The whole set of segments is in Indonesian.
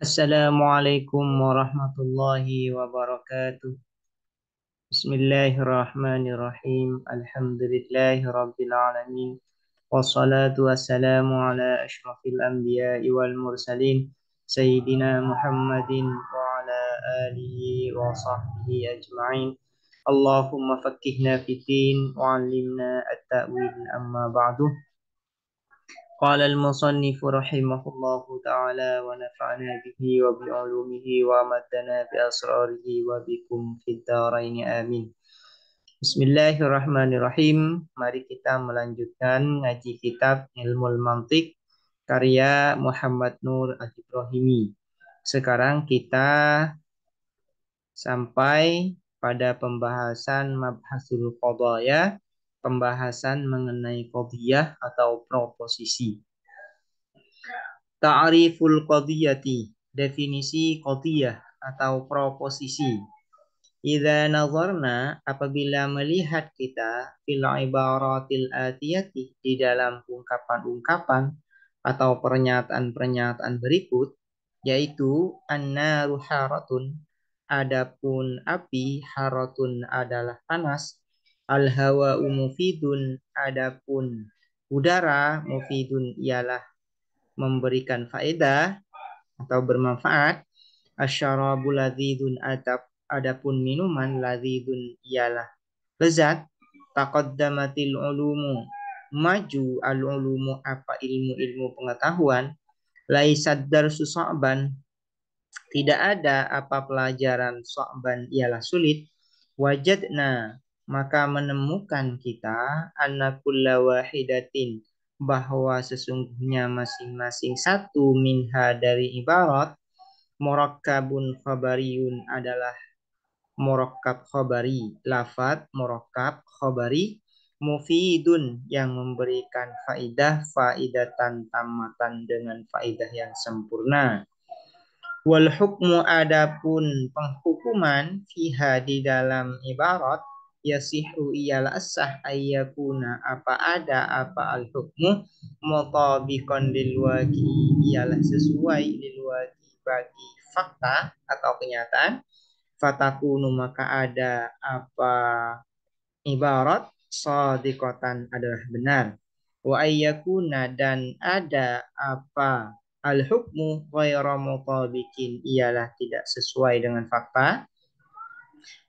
Assalamualaikum warahmatullahi wabarakatuh. Bismillahirrahmanirrahim. Alhamdulillahi rabbil alamin. Wassalatu wassalamu ala ashrafil anbiya'i wal mursalin. Sayyidina Muhammadin wa ala alihi wa sahbihi ajma'in. Allahumma fakkihna fiddin wa alimna at-ta'wil amma ba'du. قال المصنف رحمه الله تعالى ونفعنا به وبعلومه ومدنا بأسراره وبكم في الدارين آمين. Bismillahirrahmanirrahim. Mari kita melanjutkan ngaji kitab Ilmul Mantiq karya Muhammad Nur Al-Ibrahimi. Sekarang kita sampai pada pembahasan Mabhasul Qadaya, pembahasan mengenai qadiyah atau proposisi. Ta'riful qadiyati, definisi qadiyah atau proposisi. Idza nazarna, apabila melihat kita fil ibaratil atiyati, di dalam ungkapan-ungkapan atau pernyataan-pernyataan berikut, yaitu annaru haratun, adapun api, haratun adalah panas, al hawa mufidun, adapun udara, mufidun ialah memberikan faedah atau bermanfaat. Asyarabu ladzidun, adapun minuman, ladzidun ialah lezat. Taqaddamatil ulumu, maju al ulumu apa ilmu-ilmu pengetahuan. Laisad darsu sa'ban, tidak ada apa pelajaran, sa'ban ialah sulit. Wajadna, maka menemukan kita, anna kulla wahidatin, bahwa sesungguhnya masing-masing satu minha dari ibarat, murakkabun khabariyun adalah murakkab khabari, lafad murakkab khabari, mufidun yang memberikan faidah, faidatan tamatan dengan faidah yang sempurna. Wal hukmu, adapun penghukuman, fiha di dalam ibarat, yasihu ialah sah, ayyakuna apa ada apa al hukmu, mutabiqan lil waqi ialah sesuai, lil waqi bagi fakta atau kenyataan. Fatakunu maka ada apa ibarat, shadiqatan adalah benar. Wa ayyakuna dan ada apa al hukmu ghairu mutabiqin ialah tidak sesuai dengan fakta.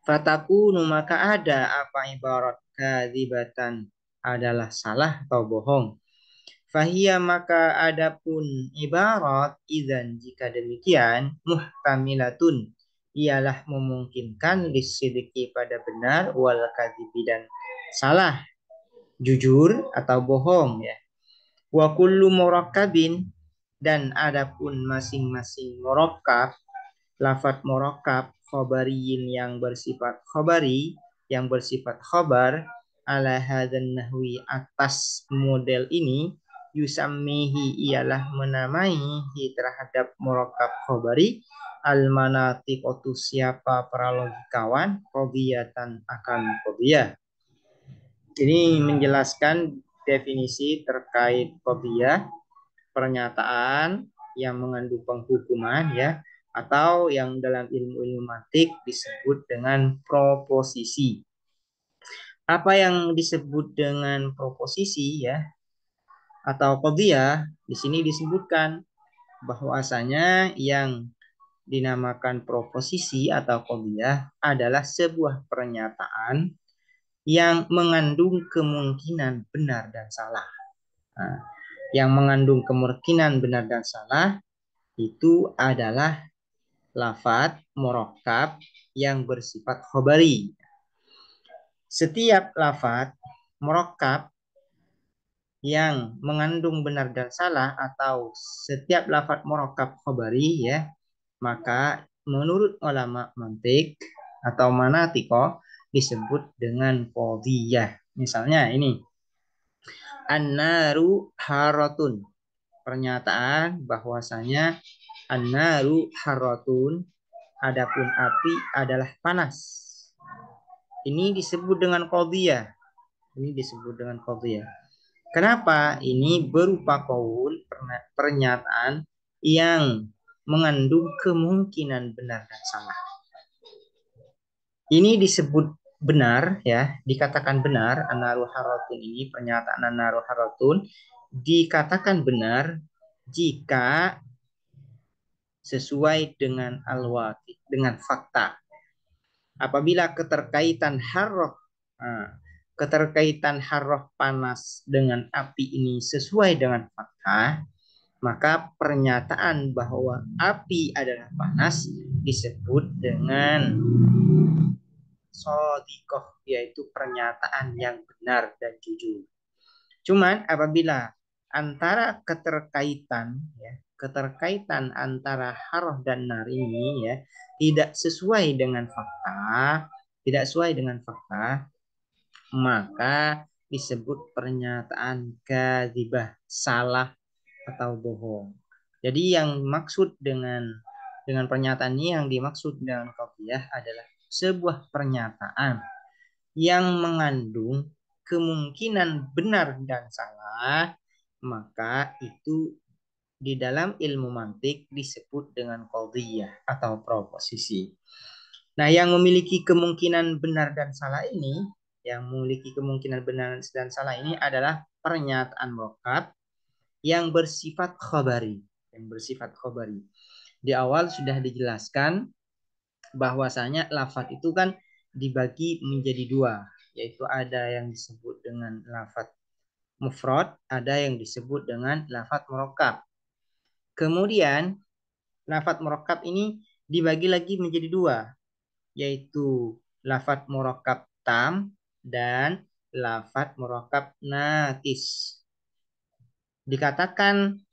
Fatakunu maka ada apa ibarat kadzibatan adalah salah atau bohong. Fahia maka adapun ibarat idzan jika demikian, muhtamilatun ialah memungkinkan lisidiki pada benar, wal kadzibi dan salah, jujur atau bohong ya. Wa kullu murakkabin, dan adapun masing-masing murakkab, lafadz murakkab khabariyin yang bersifat khabari, yang bersifat khabar, ala hadzan nahwi atas model ini, yusammihi ialah menamaihi terhadap murakkab khabari, al manatiqatu siapa para logikawan, qadiyatan akan qadiyah. Ini menjelaskan definisi terkait qadiyah, pernyataan yang mengandung penghukuman ya, atau yang dalam ilmu-ilmu mantik disebut dengan proposisi. Apa yang disebut dengan proposisi ya atau qadiyah, di sini disebutkan bahwasanya yang dinamakan proposisi atau qadiyah adalah sebuah pernyataan yang mengandung kemungkinan benar dan salah. Nah, yang mengandung kemungkinan benar dan salah itu adalah lafadz murakkab yang bersifat khabari. Setiap lafadz murakkab yang mengandung benar dan salah atau setiap lafadz murakkab khabari ya, maka menurut ulama mantik atau manatiko disebut dengan qadiyah. Misalnya ini, an-naru haratun, pernyataan bahwasanya an-naru haratun, adapun api adalah panas. Ini disebut dengan qadiyah. Ini disebut dengan qadiyah. Kenapa? Ini berupa qaul, pernyataan yang mengandung kemungkinan benar dan salah. Ini disebut benar ya, dikatakan benar an-naru haratun ini, pernyataan an-naru haratun dikatakan benar jika sesuai dengan al-waqi, dengan fakta. Apabila keterkaitan harroh panas dengan api ini sesuai dengan fakta, maka pernyataan bahwa api adalah panas disebut dengan sodikoh, yaitu pernyataan yang benar dan jujur. Cuman apabila antara keterkaitan antara haroh dan nar ini ya tidak sesuai dengan fakta, maka disebut pernyataan kadzibah, salah atau bohong. Jadi yang maksud dengan pernyataan ini, yang dimaksud dengan qadhiyah adalah sebuah pernyataan yang mengandung kemungkinan benar dan salah, maka itu di dalam ilmu mantik disebut dengan qadhiyah atau proposisi. Nah, yang memiliki kemungkinan benar dan salah ini, adalah pernyataan murakkab yang bersifat khabari, Di awal sudah dijelaskan bahwasanya lafaz itu kan dibagi menjadi dua, yaitu ada yang disebut dengan lafaz mufrad, ada yang disebut dengan lafaz murakkab. Kemudian lafaz murakkab ini dibagi lagi menjadi dua, yaitu lafaz murakkab tam dan lafaz murakkab nakis. Dikatakan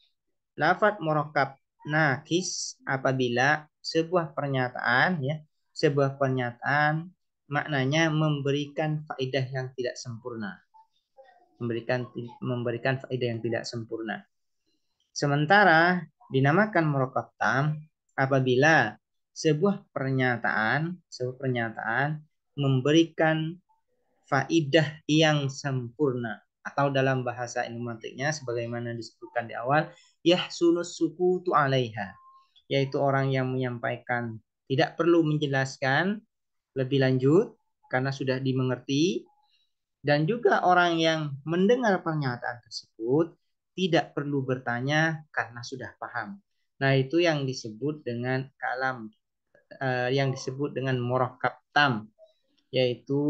lafaz murakkab nakis apabila sebuah pernyataan maknanya memberikan faedah yang tidak sempurna. Memberikan faedah yang tidak sempurna. Sementara dinamakan murakkab tam apabila sebuah pernyataan memberikan faedah yang sempurna, atau dalam bahasa ilmu mantiknya sebagaimana disebutkan di awal, yahsunus sukutu 'alaiha, yaitu orang yang menyampaikan tidak perlu menjelaskan lebih lanjut karena sudah dimengerti, dan juga orang yang mendengar pernyataan tersebut tidak perlu bertanya karena sudah paham. Nah, itu yang disebut dengan murakkab tam, yaitu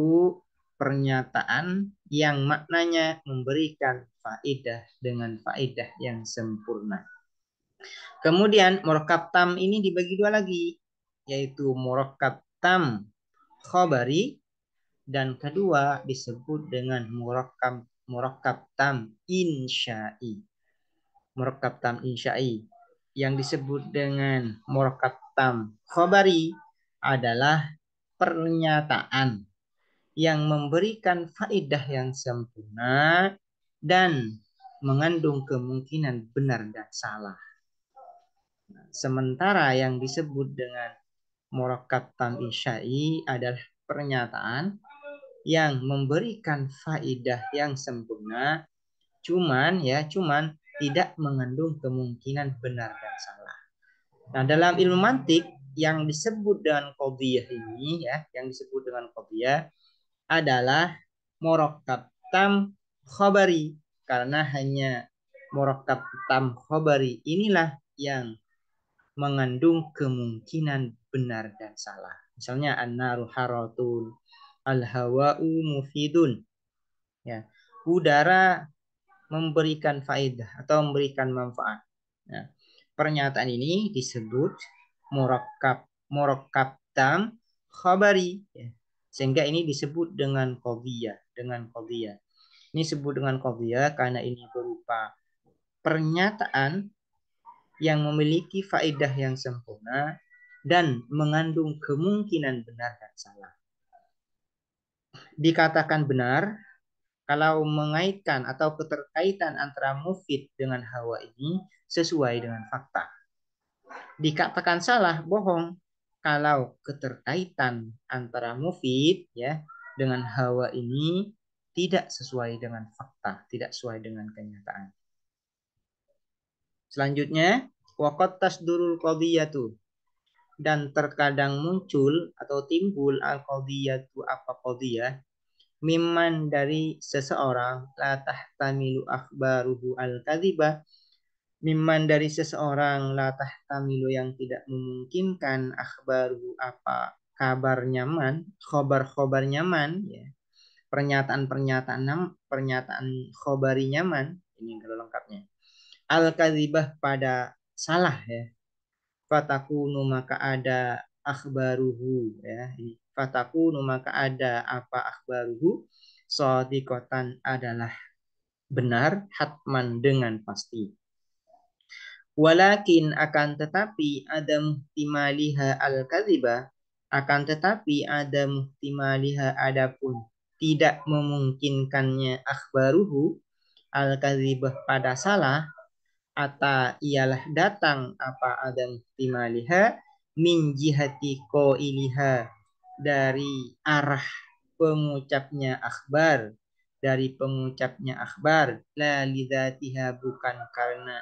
pernyataan yang maknanya memberikan faedah dengan faedah yang sempurna. Kemudian murakkab tam ini dibagi dua lagi, yaitu murakkab tam khabari dan kedua disebut dengan murakkab tam insya'i. Murakkab tam insya'i yang disebut dengan murakkab tam khabari adalah pernyataan yang memberikan faedah yang sempurna dan mengandung kemungkinan benar dan salah. Sementara yang disebut dengan murakkab tam insya'i adalah pernyataan yang memberikan faedah yang sempurna, cuman tidak mengandung kemungkinan benar dan salah. Nah, dalam ilmu mantik yang disebut dengan qadhiyah ini adalah murakkab tam khabari, karena hanya murakkab tam khabari inilah yang mengandung kemungkinan benar dan salah. Misalnya an-naru haratun, al-hawa'u mufidun. Ya, udara memberikan faedah atau memberikan manfaat. Nah, pernyataan ini disebut murakkab tam khabari, ya. Sehingga ini disebut dengan qadhiyah, Ini disebut dengan qadhiyah karena ini berupa pernyataan yang memiliki faedah yang sempurna dan mengandung kemungkinan benar dan salah. Dikatakan benar kalau mengaitkan atau keterkaitan antara mufid dengan hawa ini sesuai dengan fakta. Dikatakan salah, bohong, kalau keterkaitan antara mufid dengan hawa ini tidak sesuai dengan fakta, tidak sesuai dengan kenyataan. Selanjutnya, Waqad tasdurul qadiyatu, dan terkadang muncul atau timbul al-qadiyatu apa qadiyah mimman dari seseorang la tahtamilu akhbaruhu al-kadhibah, mimman dari seseorang la tahtamilu yang tidak memungkinkan akhbaruhu apa kabar nyaman, khobar-khobar nyaman ya. Pernyataan khobari nyaman ini kalau lengkapnya. Al-kadhibah pada salah ya. Fatakunu maka ada akhbaruhu ya. Fatakunu maka ada apa akhbaruhu shadiqatan adalah benar hatman dengan pasti. Walakin akan tetapi ada muhtimaliha al-kadhibah, akan tetapi ada muhtimaliha adapun tidak memungkinkannya akhbaruhu al-kadhibah pada salah, ata ialah datang apa ada muhtimaliha min jihati qailiha dari arah pengucapnya akhbar, dari pengucapnya akhbar, la lidzatiha bukan karena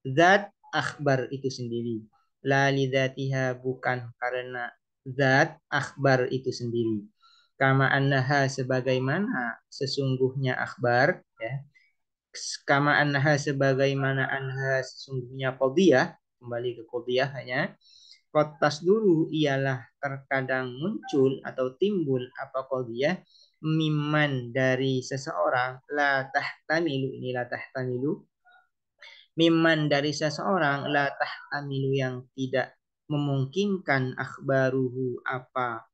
zat akhbar itu sendiri, la lidzatiha bukan karena zat akhbar itu sendiri, kama annaha sebagaimana sesungguhnya akhbar ya, kama annaha sebagaimana anha sesungguhnya qadiyah, kembali ke qadiyah hanya kotas dulu ialah terkadang muncul atau timbul apa qadiyah miman dari seseorang la tahtamilu, ini la tahtamilu, miman dari seseorang la tahtamilu yang tidak memungkinkan akhbaruhu apa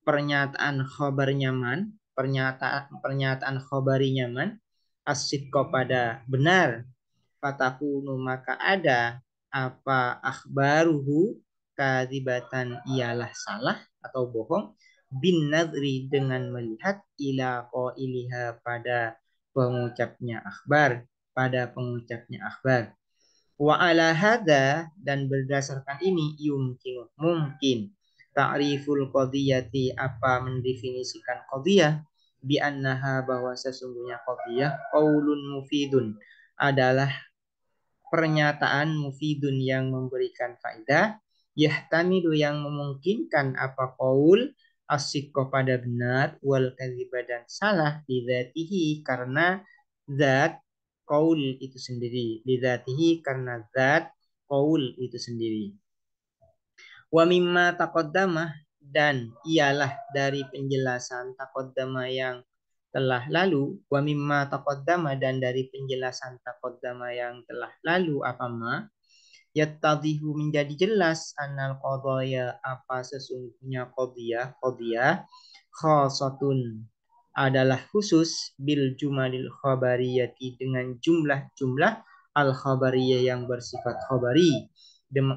pernyataan khobar nyaman, pernyataan khobari nyaman, asyik kepada benar, fatakunu maka ada apa akhbaruhu kadibatan ialah salah atau bohong, bin nadri dengan melihat ila qailiha pada pengucapnya akhbar, pada pengucapnya akhbar. Wa ala hadza dan berdasarkan ini yumkin mungkin ta'riful qadiyati apa mendefinisikan qadiyah bi annaha bahwa sesungguhnya qadiyah qaulun mufidun adalah pernyataan mufidun yang memberikan faedah, yahtamilu yang memungkinkan apa qaul asyikko pada benar wal kadhiba dan salah lidzatihi karena zat qaul itu sendiri, lidzatihi karena zat qaul itu sendiri. Wa mimma taqaddamah dan ialah dari penjelasan taqaddama yang telah lalu, wa mimma taqaddama dan dari penjelasan taqaddama yang telah lalu apa ma yattadhihu menjadi jelas annal qadaya apa sesungguhnya qadiyah khasatun adalah khusus bil jumalil khabariyati dengan jumlah-jumlah al khabariyah yang bersifat khabari,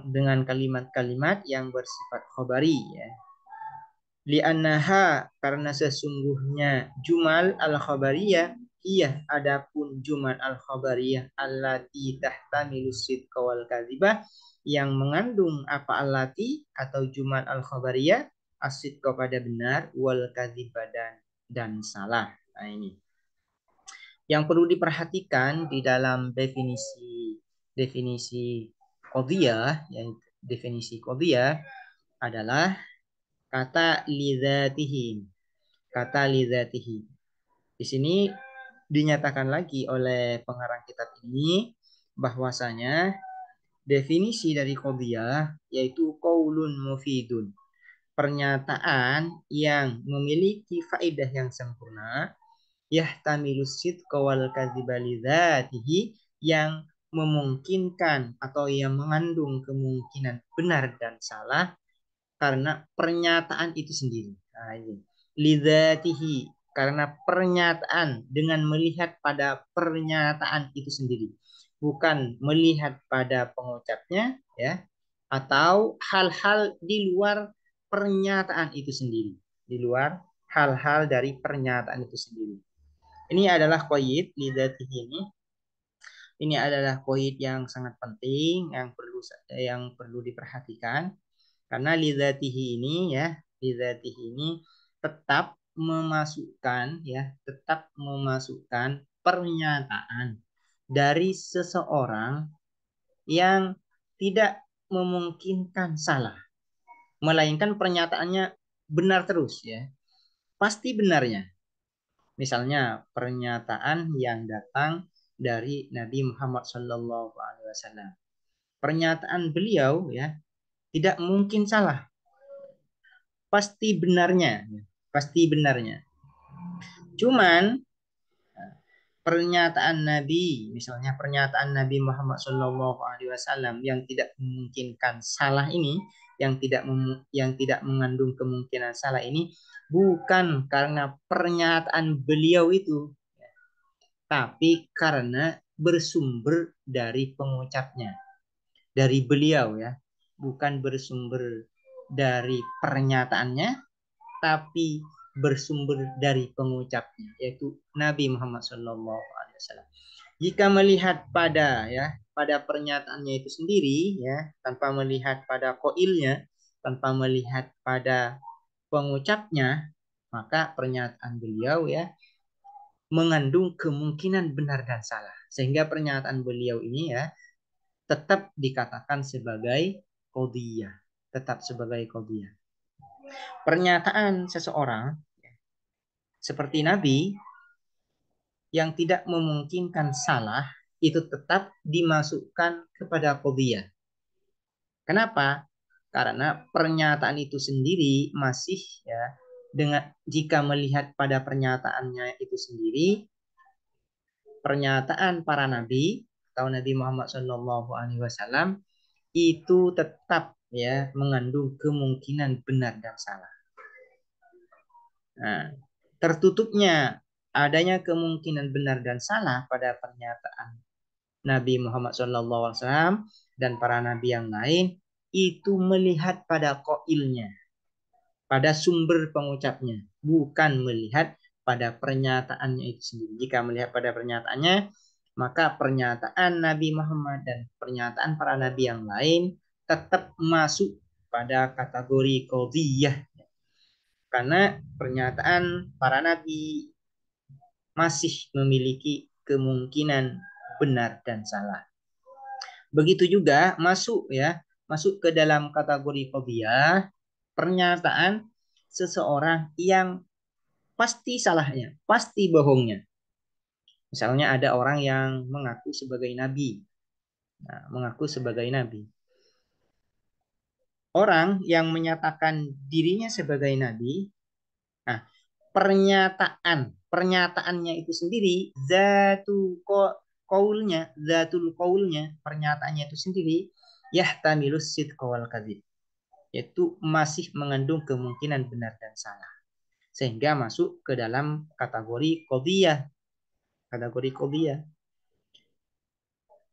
dengan kalimat-kalimat yang bersifat khabari ya. Li'annaha karena sesungguhnya jumal al khabariyah iya adapun jumal al khabariyah allati tahtamilu sidqa wal kadzibah yang mengandung apa allati atau jumal al khabariyah asid kepada benar wal kadzibah dan salah. Nah ini yang perlu diperhatikan di dalam definisi qadhiyah, yang definisi qadhiyah adalah kata lidzatihi. Kata lidzatihi. Di sini dinyatakan lagi oleh pengarang kitab ini bahwasanya definisi dari qadhiyah yaitu qaulun mufidun. Pernyataan yang memiliki faedah yang sempurna, yahtamilu sidqa wal kadhiba lidzatihi yang memungkinkan atau yang mengandung kemungkinan benar dan salah karena pernyataan itu sendiri. Nah, ini lidzatihi karena pernyataan dengan melihat pada pernyataan itu sendiri, bukan melihat pada pengucapnya ya atau hal-hal di luar pernyataan itu sendiri, di luar hal-hal dari pernyataan itu sendiri. Ini adalah qaid lidzatihi ini. Ini adalah qaid yang sangat penting yang perlu diperhatikan karena lidzatihi ini ya, lidzatihi ini tetap memasukkan pernyataan dari seseorang yang tidak memungkinkan salah, melainkan pernyataannya benar terus ya, pasti benarnya. Misalnya pernyataan yang datang dari Nabi Muhammad SAW. Pernyataan beliau ya tidak mungkin salah, pasti benarnya, pasti benarnya. Cuman pernyataan Nabi, misalnya pernyataan Nabi Muhammad SAW yang tidak memungkinkan salah ini, yang tidak mengandung kemungkinan salah ini, bukan karena pernyataan beliau itu, tapi karena bersumber dari pengucapnya, dari beliau ya, bukan bersumber dari pernyataannya, tapi bersumber dari pengucapnya, yaitu Nabi Muhammad SAW. Jika melihat pada ya pada pernyataannya itu sendiri ya, tanpa melihat pada koilnya, tanpa melihat pada pengucapnya, maka pernyataan beliau ya mengandung kemungkinan benar dan salah. Sehingga pernyataan beliau ini ya tetap dikatakan sebagai qadhiyah, tetap sebagai qadhiyah. Pernyataan seseorang seperti Nabi yang tidak memungkinkan salah itu tetap dimasukkan kepada qadhiyah. Kenapa? Karena pernyataan itu sendiri masih ya, dengan jika melihat pada pernyataannya itu sendiri, pernyataan para nabi atau Nabi Muhammad SAW itu tetap ya mengandung kemungkinan benar dan salah. Nah, tertutupnya adanya kemungkinan benar dan salah pada pernyataan Nabi Muhammad SAW dan para nabi yang lain itu melihat pada qailnya, pada sumber pengucapnya, bukan melihat pada pernyataannya itu sendiri. Jika melihat pada pernyataannya, maka pernyataan Nabi Muhammad dan pernyataan para nabi yang lain tetap masuk pada kategori qadhiyah, karena pernyataan para nabi masih memiliki kemungkinan benar dan salah. Begitu juga masuk ke dalam kategori qadhiyah pernyataan seseorang yang pasti salahnya, pasti bohongnya. Misalnya ada orang yang mengaku sebagai nabi. Nah, mengaku sebagai nabi. Orang yang menyatakan dirinya sebagai nabi, nah, pernyataannya itu sendiri, zatul qaulnya, pernyataannya itu sendiri, yahtamilus sidqa wal kadzib, yaitu masih mengandung kemungkinan benar dan salah, sehingga masuk ke dalam kategori qadhiyah,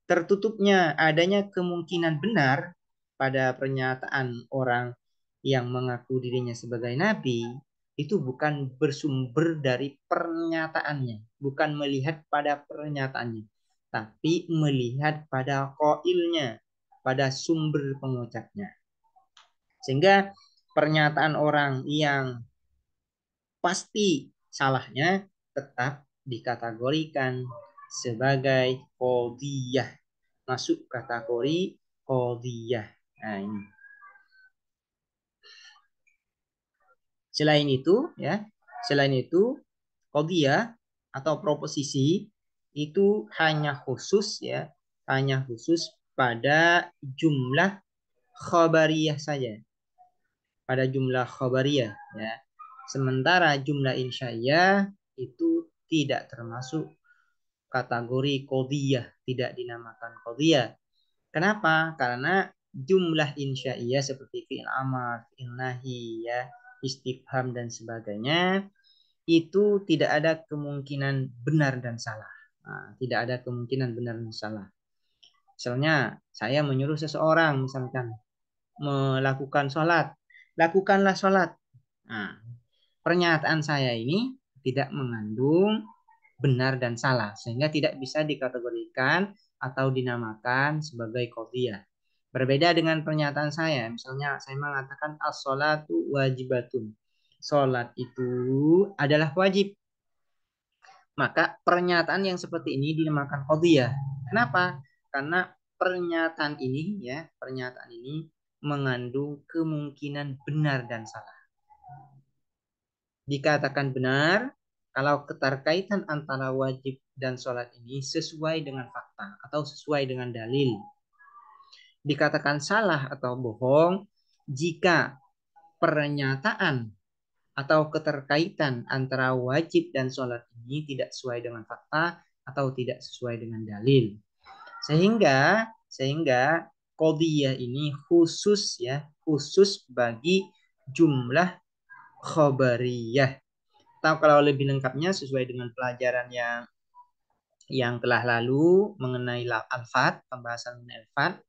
tertutupnya adanya kemungkinan benar pada pernyataan orang yang mengaku dirinya sebagai nabi itu bukan bersumber dari pernyataannya, bukan melihat pada pernyataannya, tapi melihat pada qailnya, pada sumber pengucapnya. Sehingga pernyataan orang yang pasti salahnya tetap dikategorikan sebagai qadhiyah, masuk kategori qadhiyah. Nah, ini. Selain itu ya, selain itu qadhiyah atau proposisi itu hanya khusus pada jumlah khabariyah saja, pada jumlah khabariyah ya. Sementara jumlah insya'iyah itu tidak termasuk kategori qadhiyah, tidak dinamakan qadhiyah. Kenapa? Karena jumlah insya'iyah seperti fi'il amar, fi'il nahi ya, istifham dan sebagainya itu tidak ada kemungkinan benar dan salah. Nah, tidak ada kemungkinan benar dan salah. Misalnya saya menyuruh seseorang misalkan melakukan sholat, lakukanlah sholat. Nah, pernyataan saya ini tidak mengandung benar dan salah, sehingga tidak bisa dikategorikan atau dinamakan sebagai qadhiyah. Berbeda dengan pernyataan saya, misalnya saya mengatakan as-sholatu wajibatun. Sholat itu adalah wajib. Maka pernyataan yang seperti ini dinamakan qadhiyah. Kenapa? Karena pernyataan ini mengandung kemungkinan benar dan salah. Dikatakan benar kalau keterkaitan antara wajib dan sholat ini sesuai dengan fakta atau sesuai dengan dalil. Dikatakan salah atau bohong jika pernyataan atau keterkaitan antara wajib dan sholat ini tidak sesuai dengan fakta atau tidak sesuai dengan dalil. Sehingga qadhiyah ini khusus bagi jumlah khabariyah. Atau kalau lebih lengkapnya sesuai dengan pelajaran yang telah lalu mengenai al-fat, pembahasan mengenai al-fat,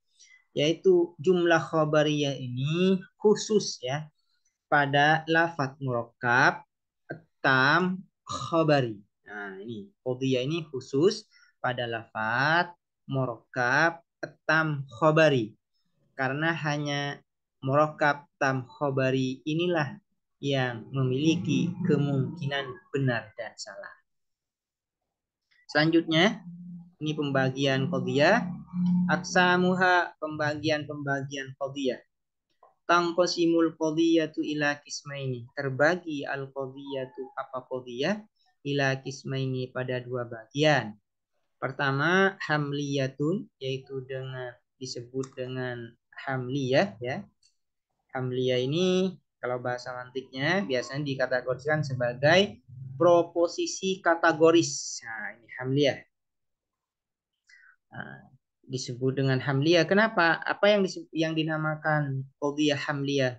yaitu jumlah khabariyah ini khusus pada lafadz murakkab tam khabari. Nah, ini qadhiyah ini khusus pada lafadz murakkab tam khabari. Karena hanya murakkab tam khabari inilah yang memiliki kemungkinan benar dan salah. Selanjutnya, ini pembagian qadhiyah. Aqsamuha, pembagian qadhiyah. Tangqasimul qadhiyatu ila qismaini. Terbagi al-qadhiyatu qadhiyah ila qismaini pada dua bagian. Pertama, hamliyatun, yaitu disebut dengan hamliyah Hamliyah ini kalau bahasa mantiknya biasanya dikategorikan sebagai proposisi kategoris. Nah, ini hamliyah. Nah, disebut dengan hamliyah. Kenapa? Apa yang dinamakan qadhiyah hamliyah?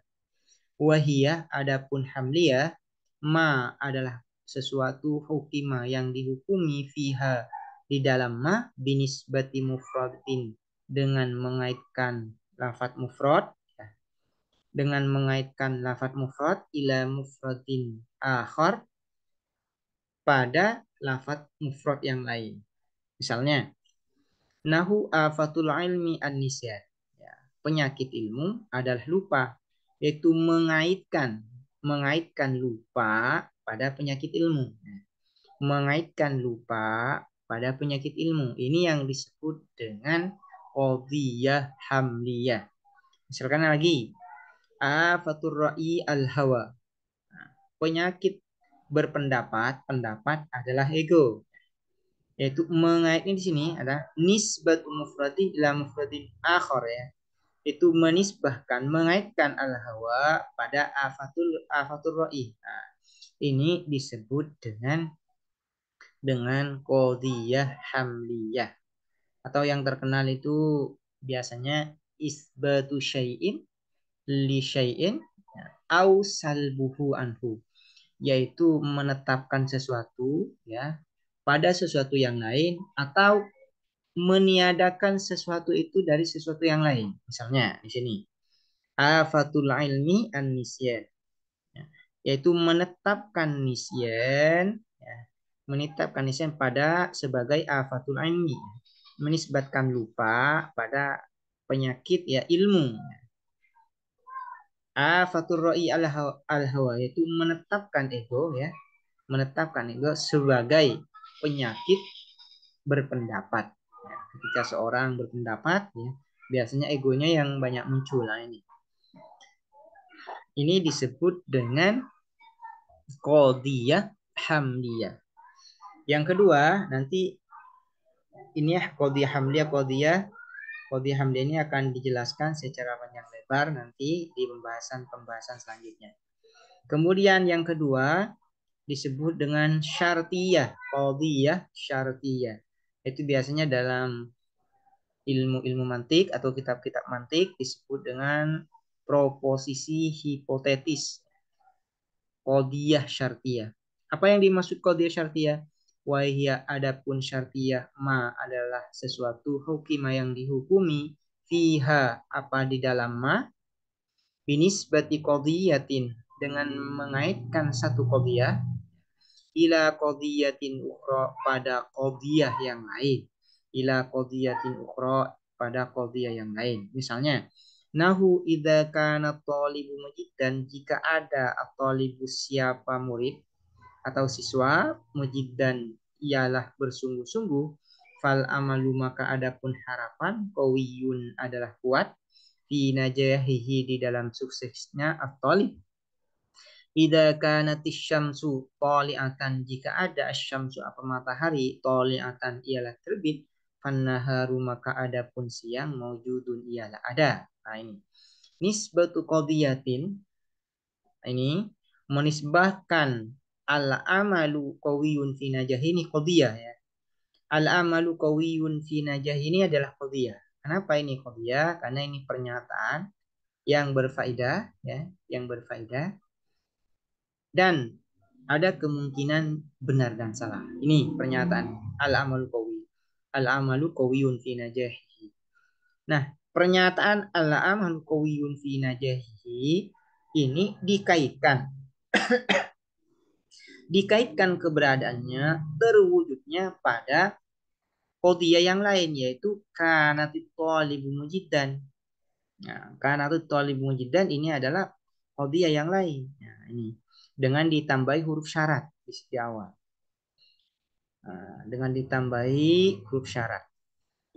Wahiyah, adapun hamliyah, ma adalah sesuatu hukima yang dihukumi fiha di dalam ma binisbati mufradin dengan mengaitkan lafadz mufrad ila mufradin akhar pada lafadz mufrad yang lain. Misalnya, nahu afatul ilmi an-nisyan. Penyakit ilmu adalah lupa, yaitu mengaitkan lupa pada penyakit ilmu. Mengaitkan lupa pada penyakit ilmu. Ini yang disebut dengan qadhiyah hamliyah. Misalkan lagi, afatur ra'i al-hawa. Penyakit pendapat adalah ego. Yaitu mengaitkan di sini adalah nisbat mufradi ila mufradin akhar Itu mengaitkan al-hawa pada afatur ra'i. Nah, ini disebut dengan qadhiyah hamliyah. Atau yang terkenal itu biasanya isbatu syai'in li syai'in au salbuhu anhu, yaitu menetapkan sesuatu pada sesuatu yang lain atau meniadakan sesuatu itu dari sesuatu yang lain. Misalnya di sini afatul ilmi an-nisyan, yaitu menetapkan nisyan pada sebagai afatul ilmi, menisbatkan lupa pada penyakit ilmu. Afatul ra'i al-hawa, yaitu menetapkan ego sebagai penyakit berpendapat. Ketika seorang berpendapat biasanya egonya yang banyak muncul. Nah, ini disebut dengan qadhiyah hamliyah. Yang kedua, nanti ini qadhiyah hamliyah, qadhiyah hamliyah ini akan dijelaskan secara panjang lebar nanti di pembahasan selanjutnya. Kemudian yang kedua disebut dengan syartiyah, qadhiyah syartiyah. Itu biasanya dalam ilmu mantik atau kitab-kitab mantik disebut dengan proposisi hipotetis. Qadhiyah syartiyah. Apa yang dimaksud qadhiyah syartiyah? Wahia, adapun syartiyah ma adalah sesuatu hukima yang dihukumi fiha apa di dalam ma binisbati qadhiyatin dengan mengaitkan satu qadhiyah ila qadhiyatin ukhra pada qadhiyah yang lain. Ila qadhiyatin ukhra pada qadhiyah yang lain. Misalnya, nahu idza kana thalibu mujiddan, jika ada at-thalibu siapa murid atau siswa mujiddan ialah bersungguh-sungguh Fal amalu maka adapun harapan qawiyun adalah kuat fi najahihi di dalam suksesnya at-talib. Idza kanatis syamsu tali'atan jika ada asyamsu apa matahari tali'atan ialah terbit fannaharu maka adapun siang maujudun ialah ada. Nah ini nisbatu qadiyatin ini menisbahkan al-amalu qawiyun fi najah ini qadiyah ya. Al-amalu qawiyun fi najah ini adalah qadiyah. Kenapa ini qadiyah? Karena ini pernyataan yang berfaedah ya, yang berfaedah dan ada kemungkinan benar dan salah. Ini pernyataan al-amalu qawi. Al-amalu qawiyun fi najahihi. Nah, pernyataan al-amalu qawiyun fi najahihi ini dikaitkan keberadaannya terwujudnya pada qadiyah yang lain yaitu kanatit thalibu mujiddan. Nah, kanatit thalibu mujiddan ini adalah qadiyah yang lain. Nah, ini dengan ditambahi huruf syarat di awal. Nah, dengan ditambahi huruf syarat.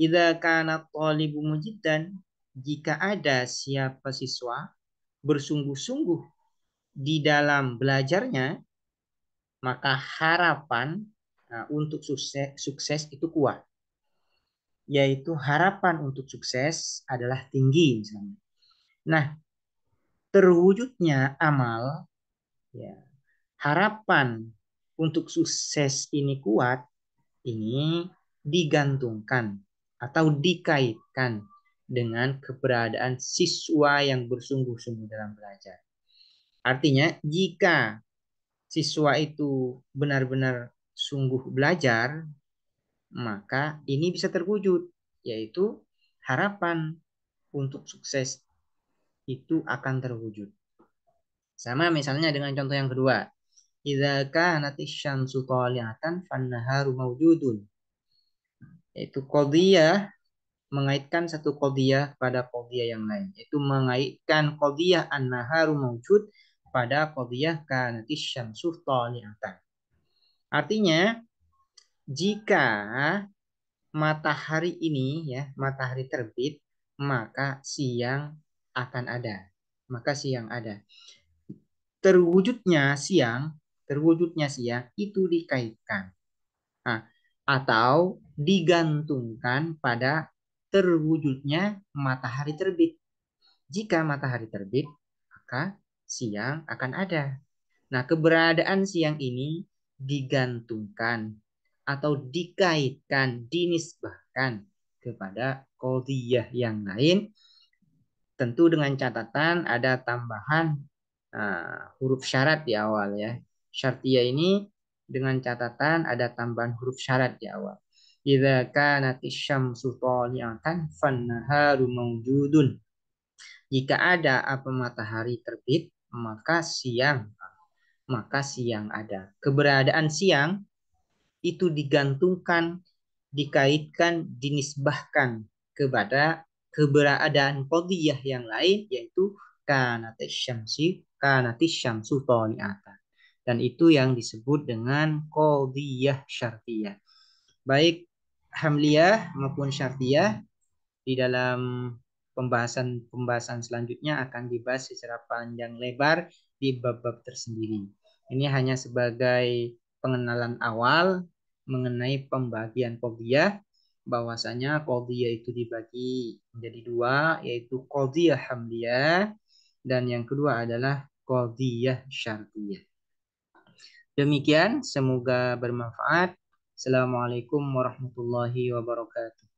Idza kana thalibu mujiddan jika ada siapa siswa bersungguh-sungguh di dalam belajarnya maka harapan untuk sukses itu kuat. Yaitu harapan untuk sukses adalah tinggi misalnya. Nah, terwujudnya amal ya, harapan untuk sukses ini kuat ini digantungkan atau dikaitkan dengan keberadaan siswa yang bersungguh-sungguh dalam belajar. Artinya, jika siswa itu benar-benar sungguh belajar, maka ini bisa terwujud, yaitu harapan untuk sukses itu akan terwujud. Sama misalnya dengan contoh yang kedua. Idza kanati syamsu tali'atan fannaharu mawjudun. Yaitu qadiyah mengaitkan satu qadiyah pada qadiyah yang lain. Yaitu mengaitkan qadiyah an-naharu mawjud pada qadiyah kanati syamsu tali'atan. Artinya jika matahari ini ya, matahari terbit, maka siang akan ada. Maka siang ada. Terwujudnya siang itu dikaitkan. Nah, atau digantungkan pada terwujudnya matahari terbit. Jika matahari terbit, maka siang akan ada. Nah, keberadaan siang ini digantungkan atau dikaitkan, dinisbahkan kepada qadiyah yang lain, tentu dengan catatan ada tambahan huruf syarat di awal ya. Syartiyah ini dengan catatan ada tambahan huruf syarat di awal. Idza kanatis syamsu tali'atan fannaharu mawjudun. Jika ada apa matahari terbit, maka siang ada. Keberadaan siang itu digantungkan, dikaitkan, dinisbahkan kepada keberadaan qadiyah yang lain yaitu kanatis syamsu tali'atan. Dan itu yang disebut dengan qadiyah syartiyah. Baik hamliyah maupun syartiyah di dalam pembahasan selanjutnya akan dibahas secara panjang lebar di bab-bab tersendiri. Ini hanya sebagai pengenalan awal mengenai pembagian qadiyah, bahwasanya qadiyah itu dibagi menjadi dua, yaitu qadiyah hamliyah dan yang kedua adalah qadiyah syartiyah. Demikian, semoga bermanfaat. Assalamualaikum warahmatullahi wabarakatuh.